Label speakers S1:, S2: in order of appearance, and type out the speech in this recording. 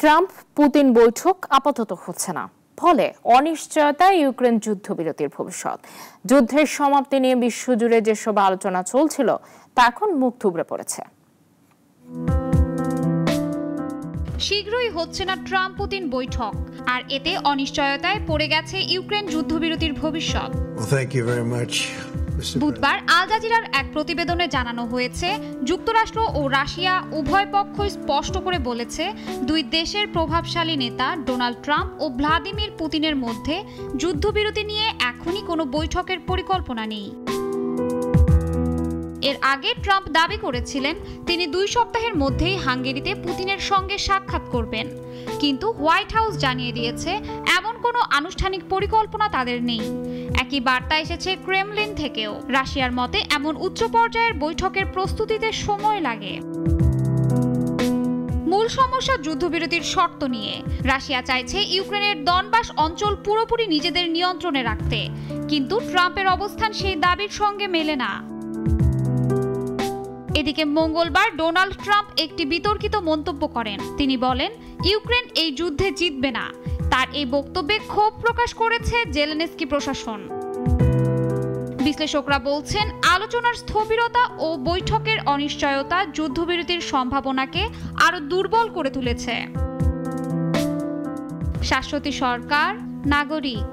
S1: Trump Putin বৈঠক আপাতত হচ্ছে না, ফলে অনিশ্চয়তায় ইউক্রেন যুদ্ধবিরতির ভবিষ্যৎ। যুদ্ধের সমাপ্তি নিয়ে বিশ্বজুড়ে যেসব আলোচনা চলছিল তা এখন মুখ থুবড়ে পড়েছে।
S2: শীঘ্রই হচ্ছে না ট্রাম্প পুতিন বৈঠক, আর এতে অনিশ্চয়তায় পড়ে গেছে ইউক্রেন যুদ্ধবিরতির ভবিষ্যৎ। বুধবার আল জাজিরার এক প্রতিবেদনে জানানো হয়েছে, যুক্তরাষ্ট্র ও রাশিয়া উভয় পক্ষই স্পষ্ট করে বলেছে, দুই দেশের প্রভাবশালী নেতা ডোনাল্ড ট্রাম্প ও ভ্লাদিমির পুতিনের মধ্যে যুদ্ধবিরতি নিয়ে এখনই কোনো বৈঠকের পরিকল্পনা নেই। এর আগে ট্রাম্প দাবি করেছিলেন তিনি 2 সপ্তাহের মধ্যেই হাঙ্গেরিতে পুতিনের সঙ্গে সাক্ষাৎ করবেন, কিন্তু হোয়াইট হাউস জানিয়ে দিয়েছে এমন কোনো আনুষ্ঠানিক পরিকল্পনা তাদের নেই। একই বার্তা এসেছে ক্রেমলিন থেকেও। রাশিয়ার মতে এমন উচ্চ পর্যায়ের বৈঠকের প্রস্তুতিতে সময় লাগে। মূল সমস্যা যুদ্ধবিরতির শর্ত নিয়ে। রাশিয়া চাইছে ইউক্রেনের দনবাস অঞ্চল পুরোপুরি নিজেদের নিয়ন্ত্রণে রাখতে, কিন্তু ট্রাম্পের অবস্থান সেই দাবির সঙ্গে মেলে না। এদিকে মঙ্গলবার ডোনাল্ড ট্রাম্প একটি বিতর্কিত মন্তব্য করেন। তিনি বলেন, ইউক্রেন এই যুদ্ধে জিতবে না। তার এই বক্তব্যে ক্ষোভ প্রকাশ করেছে জেলেনস্কি প্রশাসন। বিশ্লেষকরা বলছেন, আলোচনার স্থবিরতা ও বৈঠকের অনিশ্চয়তা যুদ্ধবিরতির সম্ভাবনাকে আরো দুর্বল করে তুলেছে। শাশ্বতী সরকার, নাগরিক।